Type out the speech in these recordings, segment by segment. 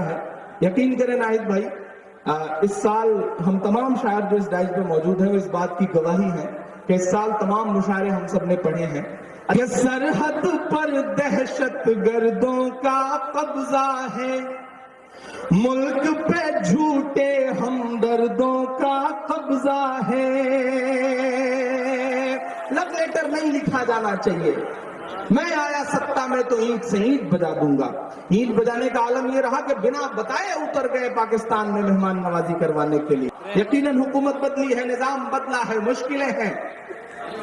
है। यकीन करें नाहिद भाई, इस साल हम तमाम शायर जो इस डाइस पे मौजूद हैं वो इस बात की गवाही हैं कि इस साल तमाम मुशायरे हम सब ने पढ़े हैं। ये सरहद पर दहशत गर्दों का कब्जा है, मुल्क पे झूठे हमदर्दों का कब्जा है। लव लेटर नहीं लिखा जाना चाहिए। मैं आया सत्ता में तो ईंट से ईंट बजा दूंगा। ईंट बजाने का आलम यह रहा कि बिना बताए उतर गए पाकिस्तान में मेहमान नवाजी करवाने के लिए। यकीनन हुकूमत बदली है, निजाम बदला है, मुश्किलें हैं,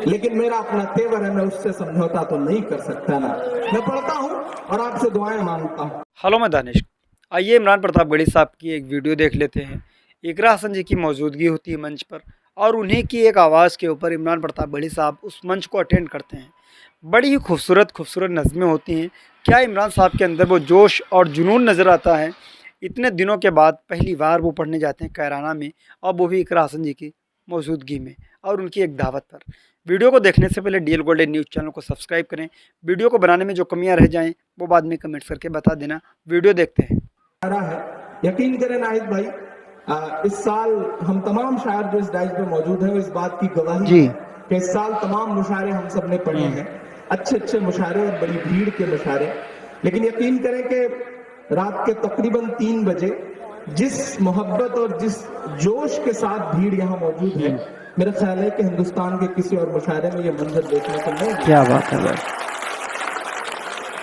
लेकिन मेरा अपना तेवर है, मैं उससे समझौता तो नहीं कर सकता ना। मैं पढ़ता हूँ और आपसे दुआएं मांगता हूँ। हेलो मैं दानिश। आइए इमरान प्रतापगढ़ी साहब की एक वीडियो देख लेते हैं। इकरा हसन जी की मौजूदगी होती है मंच पर और उन्हीं की एक आवाज़ के ऊपर इमरान प्रतापगढ़ी साहब उस मंच को अटेंड करते हैं। बड़ी ही खूबसूरत नज़में होती हैं। क्या इमरान साहब के अंदर वो जोश और जुनून नज़र आता है। इतने दिनों के बाद पहली बार वो पढ़ने जाते हैं कैराना में, और वो भी इकरा हसन जी की मौजूदगी में और उनकी एक दावत पर। वीडियो को देखने से पहले डीएल गोल्डन न्यूज़ चैनल को सब्सक्राइब करें। वीडियो को बनाने में जो कमियां रह जाएं वो बाद में कमेंट्स करके बता देना। वीडियो देखते हैं। है। यकीन करें नाहिद भाई, इस साल हम तमाम शायर जो इस डाइस पे मौजूद हैं वो इस बात की गवाही है कि इस साल तमाम मुशायरे हम सब ने पढ़े हैं। अच्छे मुशायरे और बड़ी भीड़ के मुशायरे। लेकिन यकीन करें कि रात के तकरीबन 3 बजे जिस मोहब्बत और जिस जोश के साथ भीड़ यहाँ मौजूद है, मेरा ख्याल है कि हिंदुस्तान के किसी और मुशायरे में ये मंजर देखने को नहीं। क्या बात है भाई।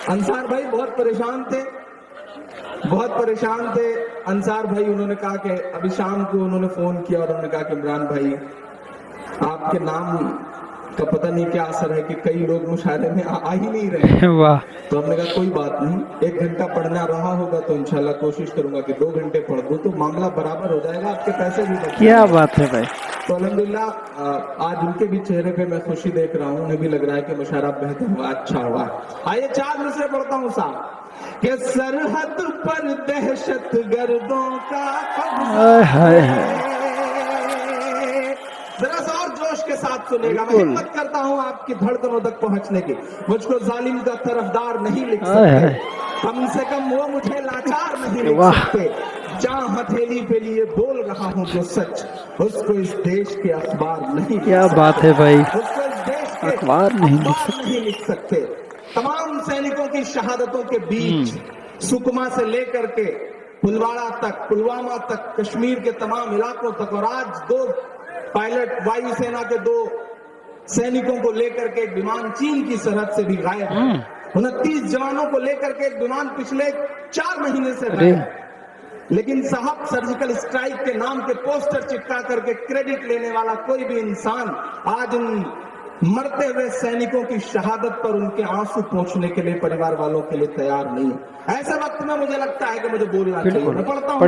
अंसार भाई बहुत परेशान थे। अंसार भाई, उन्होंने कहा कि अभी शाम को उन्होंने फोन किया और उन्होंने कहा कि इमरान भाई, आपके नाम का पता नहीं क्या असर है कि कई लोग मुशायरे में आ ही नहीं रहे। वाह। तो हमने कहा कोई बात नहीं, 1 घंटा पढ़ना रहा होगा तो इंशाल्लाह कोशिश करूंगा कि 2 घंटे पढ़ दूं, तो मामला बराबर हो जाएगा, आपके पैसे भी बच। क्या बात है भाई। तो अल्हम्दुलिल्लाह आज उनके भी चेहरे पे मैं खुशी देख रहा हूँ, उन्हें भी लग रहा है कि मुशायरा बेहतर हुआ, अच्छा हुआ। आइए 4 मिसरे पढ़ता हूँ साहब। कि सरहद पर दहशत गर्दों का कब्जा है। जरा सा और जोश के साथ सुनेगा। मैं हिम्मत करता हूँ आपकी धड़कनों तक पहुंचने की। मुझको जालिम का तरफदार नहीं लिख सकते, कम से कम वो मुझे लाचार नहीं लिख सकते। जहाँ हथेली पे लिए बोल रहा हूँ जो सच, उसको इस देश के अखबार नहीं। क्या बात है भाई, उसको इस देश के अखबार नहीं लिख सकते। तमाम सैनिकों की शहादतों के बीच सुकमा से लेकर के पुलवाड़ा तक, पुलवामा तक, कश्मीर के तमाम इलाकों तक, और आज 2 पायलट वायुसेना के 2 सैनिकों को लेकर के एक विमान चीन की सरहद से भी गायब है। 29 जवानों को लेकर के एक विमान पिछले 4 महीने से गायब है। लेकिन साहब, सर्जिकल स्ट्राइक के नाम के पोस्टर चिपका करके क्रेडिट लेने वाला कोई भी इंसान आज उन मरते हुए सैनिकों की शहादत पर उनके आंसू पोंछने के लिए परिवार वालों के लिए तैयार नहीं है। ऐसे वक्त में मुझे लगता है कि मुझे बोलना चाहिए। मैं पढ़ता हूँ।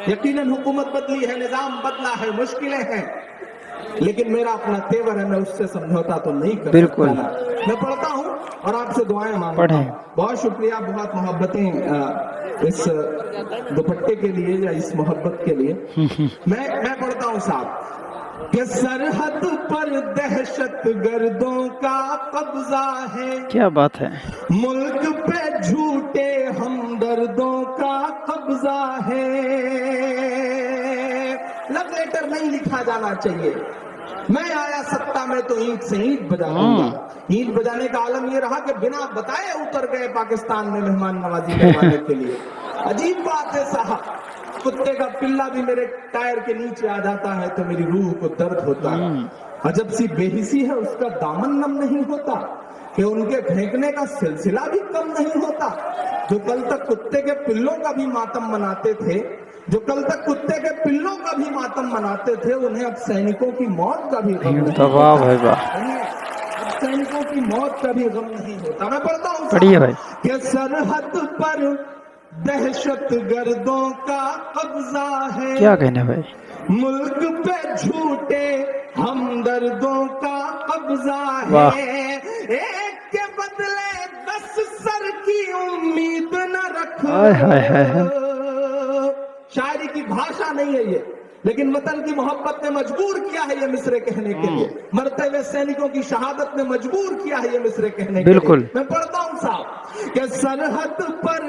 यकीनन हुकूमत बदली है, निजाम बदला है, मुश्किलें हैं, लेकिन मेरा अपना तेवर है, मैं उससे समझौता तो नहीं कर सकता ना। मैं पढ़ता हूँ और आपसे दुआएं मांगता हूँ। बहुत शुक्रिया, बहुत मोहब्बतें इस दुपट्टे के लिए या इस मोहब्बत के लिए। मैं पढ़ता हूँ साहब कि सरहद पर दहशत गर्दों का कब्जा है। क्या बात है। मुल्क पे झूठे हमदर्दों का कब्जा है। लव लेटर नहीं लिखा जाना चाहिए। मैं आया सत्ता में तो ईंट से ईंट बजा दूंगा। ईंट बजाने का आलम यह रहा कि बिना बताए उतर गए पाकिस्तान में मेहमान नवाजी करवाने के लिए। अजीब बात है साहब, कुत्ते का पिल्ला भी मेरे टायर के नीचे आ जाता है तो मेरी रूह को दर्द होता है। अजब सी बेहिसी है, उसका दामन नम नहीं होता कि उनके फेंकने का सिलसिला भी कम नहीं होता। जो कल तक कुत्ते के पिल्लों का भी मातम मनाते थे, उन्हें अब सैनिकों की मौत का भी गम नहीं होता। सैनिकों की मौत का भी गम नहीं होता। मैं पढ़ता हूँ कि सरहद पर दहशत गर्दों का कब्जा है। क्या कहना भाई। मुल्क पे झूठे हमदर्दों का कब्जा है। एक के बदले 10 सर की उम्मीद न रखो। शायरी की भाषा नहीं है ये, लेकिन वतन की मोहब्बत ने मजबूर किया है ये मिसरे कहने के लिए, मरते हुए सैनिकों की शहादत ने मजबूर किया है ये मिसरे कहने के लिए। मैं पढ़ता हूं साहब कि सरहद पर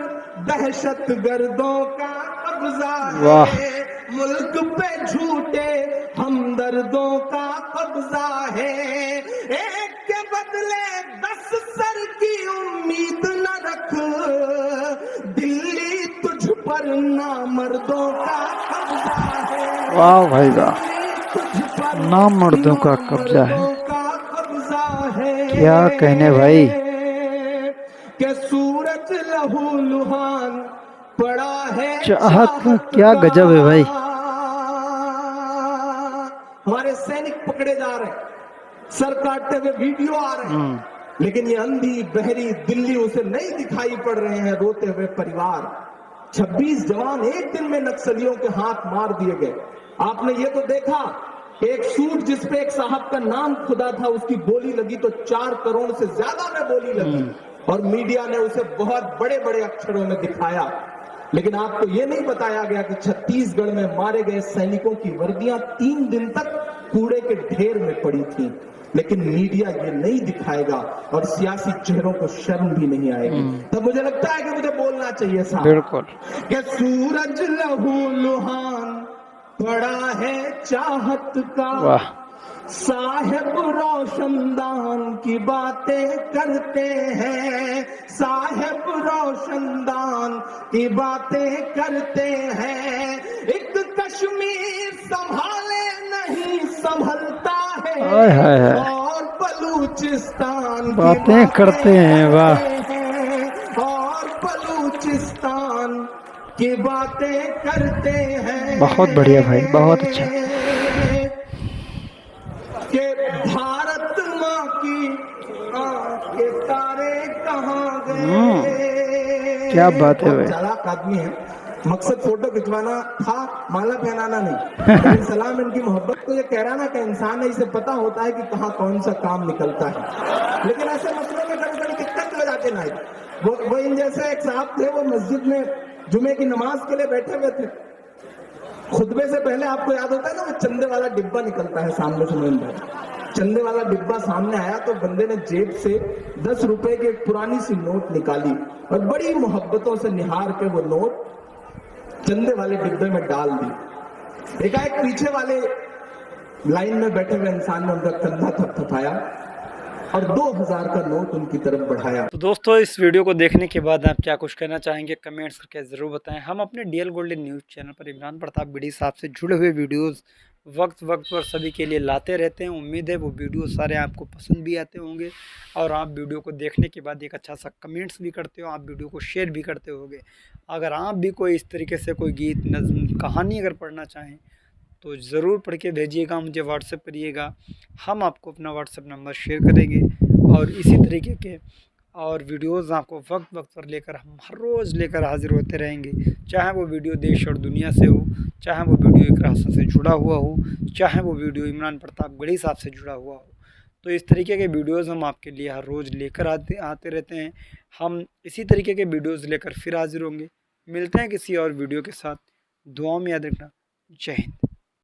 दहशत गर्दों का कब्जा है, मुल्क पे झूठे हमदर्दों का कब्जा है, एक के बदले 10 सर की उम्मीद न रख, दिल्ली तुझ पर नामर्दों का कब्जा है। वाह भाई वाह, नामर्दों का कब्जा है, क्या कहने भाई। के सूरज लहू लुहान पड़ा है, चाहत का क्या गजब है भाई। हमारे सैनिक पकड़े जा रहे हैं, सर काटते हुए वीडियो आ रहे हैं, लेकिन ये अंधी बहरी दिल्ली उसे नहीं दिखाई पड़ रहे हैं रोते हुए परिवार। 26 जवान एक दिन में नक्सलियों के हाथ मार दिए गए। आपने ये तो देखा, एक सूट जिस पे एक साहब का नाम खुदा था उसकी बोली लगी तो 4 करोड़ से ज्यादा में बोली लगी, और मीडिया ने उसे बहुत बड़े बड़े अक्षरों में दिखाया। लेकिन आपको ये नहीं बताया गया कि छत्तीसगढ़ में मारे गए सैनिकों की वर्दियां 3 दिन तक कूड़े के ढेर में पड़ी थी, लेकिन मीडिया ये नहीं दिखाएगा और सियासी चेहरों को शर्म भी नहीं आएगी। तब मुझे लगता है कि मुझे बोलना चाहिए साहब, बिल्कुल, कि सूरज लहू लुहान पड़ा है चाहत का, साहेब रोशनदान की बातें करते हैं, साहेब रोशनदान की बातें करते हैं, एक कश्मीर संभाले नहीं संभलता है, और बलूचिस्तान बातें करते हैं। वाह, और बलूचिस्तान की बातें करते हैं। बहुत बढ़िया भाई, बहुत अच्छा। के भारत माँ की आँख के तारे कहाँ गए। क्या बात है भाई, चालाक आदमी है। मकसद फोटो खिंचवाना था, माला पहनाना नहीं। लेकिन सलाम इनकी मोहब्बत को ये कह रहा ना कि इंसान है, इसे पता होता है कि कहाँ कौन सा काम निकलता है, लेकिन ऐसे मसलों में कभी कभी दिक्कत हो जाते ना। वो इन जैसे एक साहब थे, वो मस्जिद में जुमे की नमाज के लिए बैठे हुए थे। खुतबे से पहले आपको याद होता है ना, वो चंदे वाला डिब्बा निकलता है सामने से। चंदे वाला डिब्बा सामने आया तो बंदे ने जेब से 10 रुपए की एक पुरानी सी नोट निकाली और बड़ी मोहब्बतों से निहार के वो नोट चंदे वाले डिब्बे में डाल दी। एकाएक पीछे वाले लाइन में बैठे हुए इंसान ने उनका कंधा थपथपाया और 2000 का नोट उनकी तरफ बढ़ाया। तो दोस्तों, इस वीडियो को देखने के बाद आप क्या कुछ कहना चाहेंगे कमेंट्स करके ज़रूर बताएं। हम अपने डीएल गोल्डन न्यूज़ चैनल पर इमरान प्रताप बिड़ी साहब से जुड़े हुए वीडियोस वक्त पर सभी के लिए लाते रहते हैं। उम्मीद है वो वीडियो सारे आपको पसंद भी आते होंगे और आप वीडियो को देखने के बाद एक अच्छा सा कमेंट्स भी करते हो, आप वीडियो को शेयर भी करते होंगे। अगर आप भी कोई इस तरीके से कोई गीत, नज़्म, कहानी अगर पढ़ना चाहें तो ज़रूर पढ़ के भेजिएगा, मुझे व्हाट्सएप करिएगा। हम आपको अपना व्हाट्सएप नंबर शेयर करेंगे और इसी तरीके के और वीडियोज़ आपको वक्त पर लेकर हम हर रोज़ लेकर हाजिर होते रहेंगे। चाहे वो वीडियो देश और दुनिया से हो, चाहे वो वीडियो इकरा हसन से जुड़ा हुआ हो, चाहे वो वीडियो इमरान प्रताप गढ़ी साहब से जुड़ा हुआ हो। तो इस तरीके के वीडियोज़ हम आपके लिए हर रोज़ लेकर आते रहते हैं। हम इसी तरीके के वीडियोज़ लेकर फिर हाजिर होंगे। मिलते हैं किसी और वीडियो के साथ। दुआओं में याद रखना। जय हिंद।